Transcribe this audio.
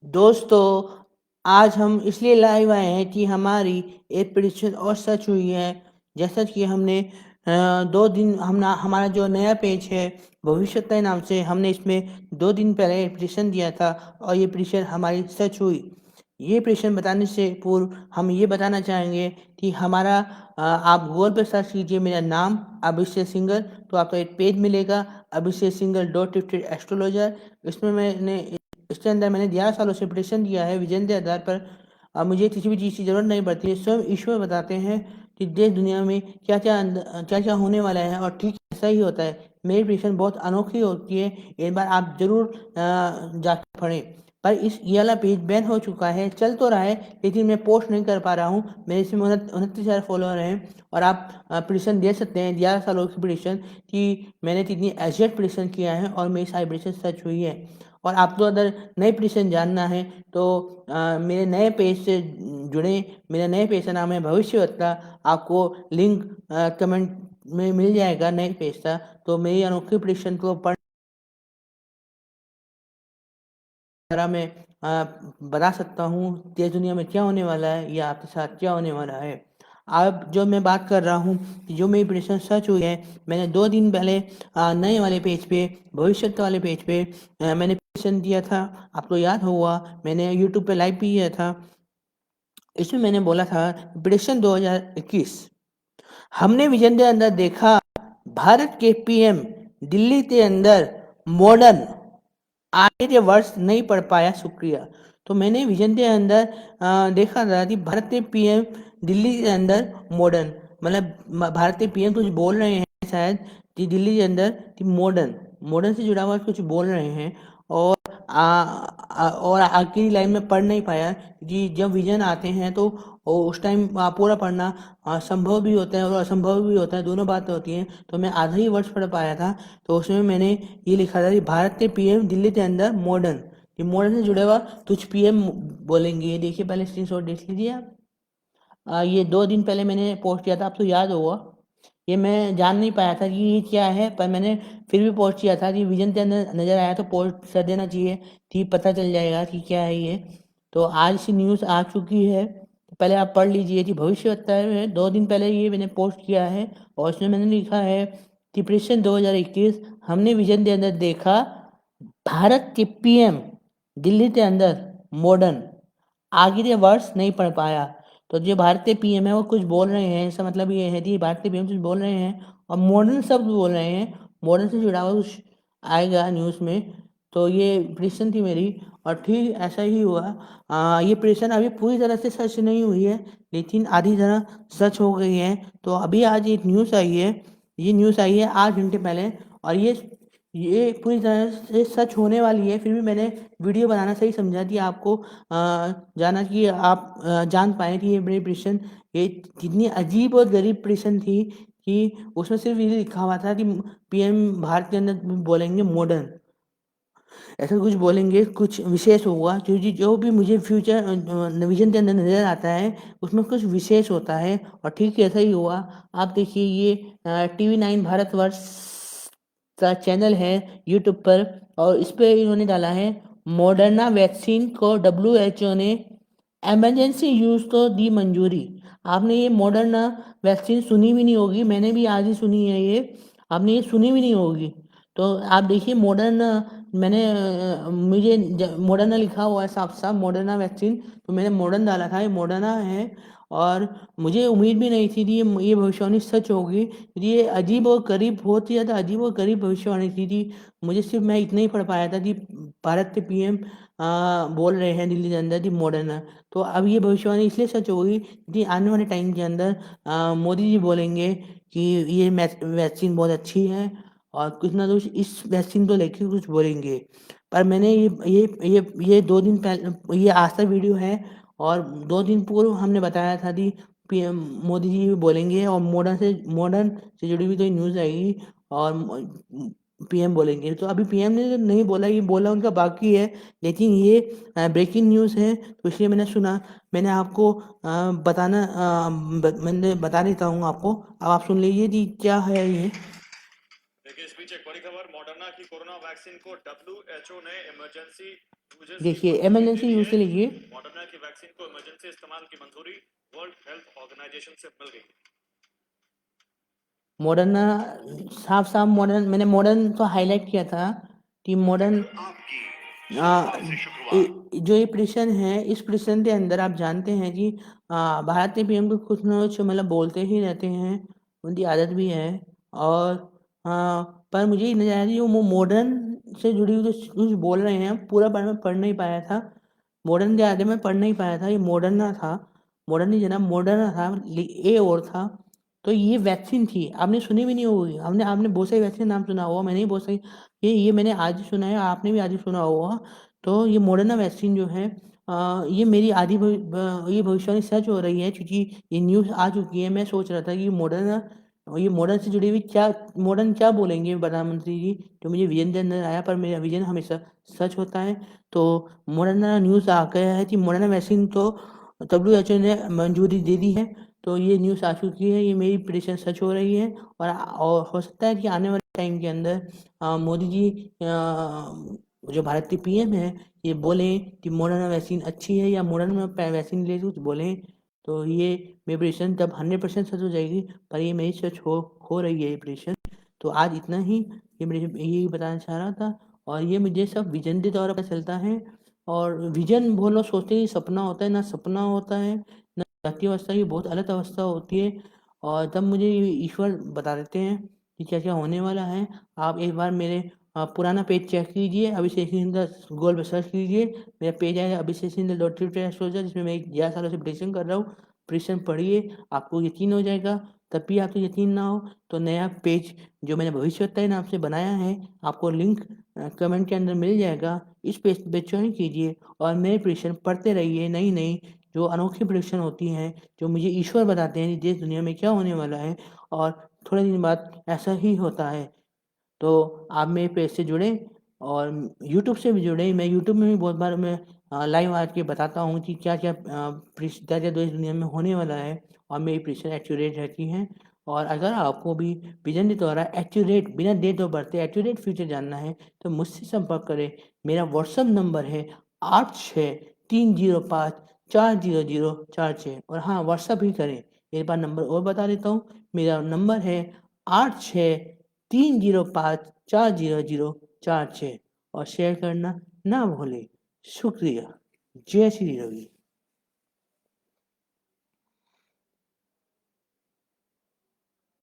दोस्तों, आज हम इसलिए लाइव आए हैं कि हमारी एक प्रेडिक्शन और सच हुई है। जैसा कि हमने 2 दिन हमारा जो नया पेज है भविष्यता नाम से, हमने इसमें 2 दिन पहले एक प्रेडिक्शन दिया था और ये प्रेडिक्शन हमारी सच हुई। ये प्रेडिक्शन बताने से पूर्व हम ये बताना चाहेंगे कि हमारा आप गूगल पे सर्च कीजिए मेरा नाम अभिषेक सिंगल, तो आपको एक पेज मिलेगा अभिषेक सिंगल .एस्ट्रोलॉजर। इसमें मैंने इसके अंदर मैंने 11 सालों से प्रेडिक्शन दिया है विजन के आधार पर। अब मुझे किसी भी चीज़ की ज़रूरत नहीं पड़ती है, स्वयं ईश्वर बताते हैं कि देश दुनिया में क्या क्या होने वाला है, और ठीक ऐसा ही होता है। मेरी प्रेडिक्शन बहुत अनोखी होती है, एक बार आप ज़रूर जाकर पढ़ें। पर ये वाला पेज बैन हो चुका है, चल तो रहा है लेकिन मैं पोस्ट नहीं कर पा रहा हूँ। मेरे इसमें 29,000 फॉलोअर हैं और आप प्रेडिक्शन दे सकते हैं 11 सालों की प्रेडिक्शन कि मैंने कितनी एग्जैक्ट प्रेडिक्शन किया है और मेरी सारी प्रेडिक्शन सच हुई है। और आपको अगर नई प्रेडिक्शन जानना है तो मेरे नए पेज से जुड़ें। मेरे नए पेज का नाम है भविष्यवक्ता। आपको लिंक कमेंट में मिल जाएगा नए पेज का। तो मेरी अनोखी प्रेडिक्शन को पढ़ मैं बता सकता हूँ देश दुनिया में क्या होने वाला है या आपके साथ क्या होने वाला है। अब जो मैं बात कर रहा हूँ कि जो मेरी प्रेडिक्शन सच हुई है, मैंने 2 दिन पहले नए वाले पेज पे, भविष्यत वाले पेज पे मैंने प्रेडिक्शन दिया था। आपको याद होगा मैंने यूट्यूब पे लाइव भी किया था। इसमें मैंने बोला था प्रेडिक्शन 2021 हमने विजन के अंदर देखा भारत के पीएम दिल्ली के अंदर मॉडर्न आगे के वर्ष नहीं पढ़ पाया, शुक्रिया। तो मैंने विजन के अंदर देखा था कि भारत के पीएम दिल्ली के अंदर मॉडर्न, मतलब भारत के पीएम कुछ बोल रहे हैं शायद कि दिल्ली के अंदर कि मॉडर्न मॉडर्न से जुड़ा हुआ कुछ बोल रहे हैं। और और आखिरी लाइन में पढ़ नहीं पाया कि जब विजन आते हैं तो उस टाइम पूरा पढ़ना संभव भी होता है और असंभव भी होता है, दोनों बातें होती हैं। तो मैं आधा ही वर्ष पढ़ पाया था। तो उसमें मैंने ये लिखा था कि भारत के पीएम दिल्ली के अंदर मॉडर्न, ये मॉडर्न से जुड़े हुआ कुछ पीएम बोलेंगे। ये देखिए, पहले स्क्रीनशॉट देख लीजिए आप। ये 2 दिन पहले मैंने पोस्ट किया था, आपको याद होगा। ये मैं जान नहीं पाया था कि ये क्या है, पर मैंने फिर भी पोस्ट किया था कि विजन के अंदर नज़र आया तो पोस्ट कर देना चाहिए, ठीक पता चल जाएगा कि क्या है ये। तो आज सी न्यूज़ आ चुकी है, तो पहले आप पढ़ लीजिए कि भविष्य बताते है। 2 दिन पहले ये मैंने पोस्ट किया है और उसमें मैंने लिखा है कि प्रेडिक्शन 2021 हमने विजन के अंदर देखा भारत के पीएम दिल्ली के अंदर मॉडर्न आगे के वर्ष नहीं पढ़ पाया। तो जो भारतीय पीएम है वो कुछ बोल रहे हैं, इसका मतलब ये है कि भारतीय पीएम कुछ बोल रहे हैं और मॉडर्न शब्द बोल रहे हैं, मॉडर्न से जुड़ा हुआ कुछ आएगा न्यूज़ में। तो ये प्रेडिक्शन थी मेरी और ठीक ऐसा ही हुआ। ये प्रेडिक्शन अभी पूरी तरह से सच नहीं हुई है लेकिन आधी तरह सच हो गई है। तो अभी आज एक न्यूज़ आई है, ये न्यूज़ आई है 8 घंटे पहले, और ये पूरी तरह से सच होने वाली है। फिर भी मैंने वीडियो बनाना सही समझा कि आपको जाना कि आप जान पाएँ कि ये मेरी प्रेडिक्शन ये कितनी अजीब और गरीब प्रेडिक्शन थी कि उसमें सिर्फ ये लिखा हुआ था कि पीएम भारत के अंदर बोलेंगे मॉडर्न, ऐसा कुछ बोलेंगे, कुछ विशेष होगा। क्योंकि जो भी मुझे फ्यूचर विजन के अंदर नज़र आता है उसमें कुछ विशेष होता है और ठीक ऐसा ही हुआ। आप देखिए ये TV9 भारतवर्ष का चैनल है यूट्यूब पर, और इस पे इन्होंने डाला है मॉडर्ना वैक्सीन को WHO ने इमरजेंसी यूज़ को दी मंजूरी। आपने ये मॉडर्ना वैक्सीन सुनी भी नहीं होगी, मैंने भी आज ही सुनी है ये, आपने ये सुनी भी नहीं होगी। तो आप देखिए मॉडर्ना, मैंने मुझे मॉडर्ना लिखा हुआ है साफ साफ मॉडर्ना वैक्सीन, तो मैंने मॉडर्न डाला था, ये मॉडर्ना है। और मुझे उम्मीद भी नहीं थी कि ये भविष्यवाणी सच होगी। ये अजीब और गरीब, बहुत ही ज़्यादा अजीब और गरीब भविष्यवाणी थी। मुझे सिर्फ मैं इतना ही पढ़ पाया था कि भारत के पीएम बोल रहे हैं दिल्ली के अंदर कि मॉडर्न है। तो अब ये भविष्यवाणी इसलिए सच होगी कि आने वाले टाइम के अंदर मोदी जी बोलेंगे कि ये वैक्सीन बहुत अच्छी है और कुछ ना कुछ इस वैक्सीन को लेके कुछ बोलेंगे। पर मैंने ये 2 दिन पहले, ये आज का वीडियो है और 2 दिन पूर्व हमने बताया था कि पीएम मोदी जी बोलेंगे और मॉडर्न से जुड़ी हुई कोई न्यूज़ आएगी और पीएम बोलेंगे। तो अभी पीएम ने नहीं बोला, ये बोला उनका बाकी है, लेकिन ये ब्रेकिंग न्यूज़ है तो इसलिए मैंने सुना। मैंने आपको मैंने बता देता हूँ आपको, अब आप सुन लीजिए कि क्या है ये। देखिए इस बीच एक बड़ी खबर, मॉडर्ना की कोरोना वैक्सीन को WHO ने इमरजेंसी यूजेस की देखिए मंजूरी दे इमरजेंसी दी यूज से है। लिखिए। मॉडर्ना की वैक्सीन को इमरजेंसी इस्तेमाल की मंजूरी वर्ल्ड हेल्थ ऑर्गेनाइजेशन से मिल गई। मॉडर्ना साफ साफ मॉडर्न, मैंने मॉडर्न तो हाईलाइट किया था कि मॉडर्न जो ये प्रेशन है, इस प्रेशन के अंदर आप जानते हैं कि भारतीय पीएम को कुछ न कुछ मतलब बोलते ही रहते हैं, उनकी आदत भी है। और पर मुझे ये नजर आ रही है वो मॉडर्न से जुड़ी हुई जो कुछ बोल रहे हैं पूरा पढ़ नहीं पाया था। मॉडर्न के आगे मैं पढ़ नहीं पाया था, ये मॉडर्ना था, मॉडर्न नहीं जना मॉडर्ना था, ए और था। तो ये वैक्सीन थी, आपने सुनी भी नहीं होगी, आपने आपने बहुत सारी वैक्सीन नाम सुना होगा, मैंने भी बहुत सारी, ये मैंने आज ही सुना है, आपने भी आज ही सुना होगा। तो ये मॉडर्ना वैक्सीन जो है ये मेरी ये भविष्यवाणी सच हो रही है, क्योंकि ये न्यूज़ आ चुकी है। मैं सोच रहा था कि ये मॉडर्न से जुड़ी हुई क्या, मॉडर्न क्या बोलेंगे प्रधानमंत्री जी, जो मुझे विजन के अंदर आया, पर मेरा विजन हमेशा सच होता है। तो मॉडर्ना न्यूज़ आ गया है कि मॉडर्ना वैक्सीन तो WHO ने मंजूरी दे दी है। तो ये न्यूज़ आ चुकी है, ये मेरी प्रेडिक्शन सच हो रही है। और हो सकता है कि आने वाले टाइम के अंदर मोदी जी जो भारत के पीएम है ये बोलें कि मॉडर्ना वैक्सीन अच्छी है या मॉडर्ना वैक्सीन ले कुछ बोलें, तो ये मेरी प्रेडिक्शन तब 100% सच हो जाएगी। पर ये मेरी सच हो रही है ये प्रेडिक्शन। तो आज इतना ही, ये मेरे यही बताना चाह रहा था। और ये मुझे सब विजन के द्वारा पता चलता है। और विजन बहुत लोग सोचते हैं सपना होता है, ना सपना होता है, ना जाती अवस्था की बहुत अलग अवस्था होती है। और तब मुझे ईश्वर बता देते हैं कि क्या क्या होने वाला है। आप एक बार मेरे पुराना पेज चेक कीजिए, अभिषेक सिंह गूगल पर सर्च कीजिए, मेरा पेज आएगा अभिषेक सिंह .ट्विटर, जिसमें मैं 11 सालों से प्रेडिक्शन कर रहा हूँ। प्रेडिक्शन पढ़िए, आपको यकीन हो जाएगा। तब भी आपको यकीन ना हो तो नया पेज जो मैंने भविष्यवक्ता नाम से बनाया है, आपको लिंक कमेंट के अंदर मिल जाएगा। इस पेज पे ज्वाइन कीजिए और मेरे प्रेडिक्शन पढ़ते रहिए। नई नई जो अनोखी प्रेडिक्शन होती हैं, जो मुझे ईश्वर बताते हैं कि देश दुनिया में क्या होने वाला है, और थोड़े दिन बाद ऐसा ही होता है। तो आप मेरे पेज से जुड़ें और यूट्यूब से भी जुड़ें। मैं यूट्यूब में भी बहुत बार मैं लाइव आके बताता हूँ कि क्या क्या क्या क्या देश दुनिया में होने वाला है, और मेरी प्रेडिक्शन एक्यूरेट रहती हैं। और अगर आपको भी विजन के द्वारा एक्यूरेट, बिना date of birth accurate future जानना है, तो मुझसे संपर्क करें। मेरा व्हाट्सअप नंबर है 8630540046। और हाँ, व्हाट्सअप ही करें। एक बार नंबर और बता देता हूँ, मेरा नंबर है 8630540046। और शेयर करना ना भूलें। शुक्रिया। जय श्री रवि।